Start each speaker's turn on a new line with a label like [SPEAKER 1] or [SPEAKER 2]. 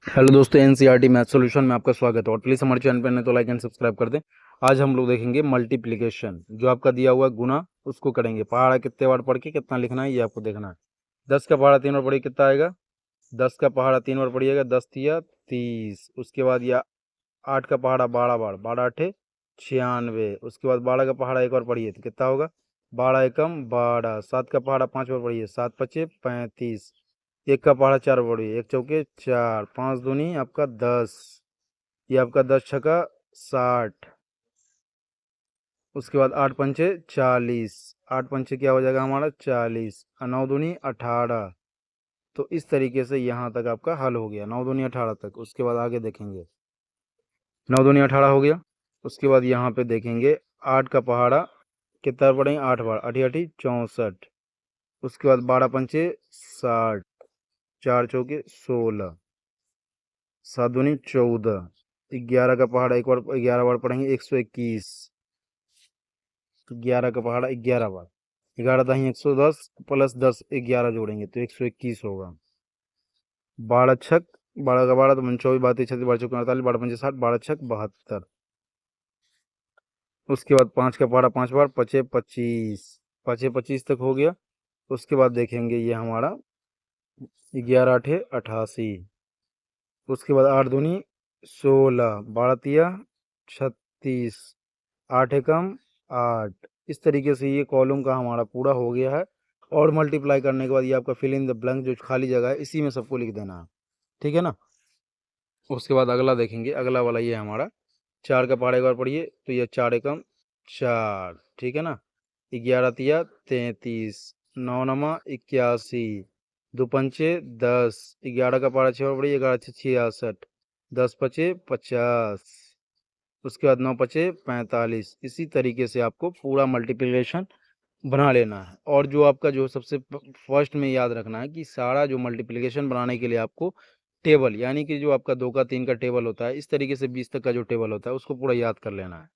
[SPEAKER 1] Hello दोस्तों, NCERT math solution में आपका स्वागत है। और प्लीज़ हमारे चैनल पर नए तो लाइक एंड सब्सक्राइब कर दें। आज हम लोग देखेंगे मल्टीप्लिकेशन। जो आपका दिया हुआ है गुना, उसको करेंगे। पहाड़ा कितने बार पढ़ के कितना लिखना है ये आपको देखना है। 10 का पहाड़ा 3 बार पढ़िए, कितना आएगा? 10 का पहाड़ा 3 बार पढ़िएगा, 10 तिया 30। उसके बाद या 8 का पहाड़ा 12 बार, 12 आठे 96। उसके बाद 12 का पहाड़ा एक बार पढ़िए तो कितना होगा? 12 एकम 12। 7 का पहाड़ा 5 बार पढ़िए, 7 पचे 35। एक का पहाड़ा 4 बार पढ़िए, एक चौके 4, 5 दूनी आपका 10। ये आपका 10 छका 60। उसके बाद 8 पंचे 40। 8 पंचे क्या हो जाएगा हमारा? 40। और 9 दूनी 18। तो इस तरीके से यहाँ तक आपका हल हो गया, 9 दूनी 18 तक। उसके बाद आगे देखेंगे, 9 दूनी 18 हो गया। उसके बाद यहाँ पे देखेंगे 8 का पहाड़ा कितना बार पढ़ेंगे? 8 बार, अठी अठी 64। उसके बाद 12 पंचे 60, 4 चौके 16, 7 दूनी 14। 11 का पहाड़ा एक बार 11 बार पढ़ेंगे, 121। 11 का पहाड़ा 11 बार, 11 दही 110 प्लस 10 11 जोड़ेंगे तो 121 होगा। 12 छक, 12 का 12 तो 24, 32 छत्तीस 12 चौक 48, 12 पंचे 60, 12 छक 72। उसके बाद 5 का पहाड़ा 5 बार, पचे 25, पचे 25 तक हो गया। उसके बाद देखेंगे ये हमारा 11 आठे 88। उसके बाद 8 दूनी 16, 12 तिया 36, 8 एकम 8। इस तरीके से ये कॉलम का हमारा पूरा हो गया है। और मल्टीप्लाई करने के बाद ये आपका फिल इन द ब्लैंक जो खाली जगह है इसी में सबको लिख देना है, ठीक है ना। उसके बाद अगला देखेंगे, अगला वाला ये हमारा 4 का पहाड़ा एक बार पढ़िए तो ये 4 एकम 4, ठीक है ना। 11 तिया 33, 9 नमा 81, 2 पंचे 10, 11 का पहाड़ा 6 बार पढ़िए, 11 छः 66, 10 पचे 50। उसके बाद 9 पचे 45। इसी तरीके से आपको पूरा मल्टीप्लिकेशन बना लेना है। और जो आपका जो सबसे फर्स्ट में याद रखना है कि सारा जो मल्टीप्लिकेशन बनाने के लिए आपको टेबल, यानी कि जो आपका 2 का 3 का टेबल होता है, इस तरीके से 20 तक का जो टेबल होता है उसको पूरा याद कर लेना है।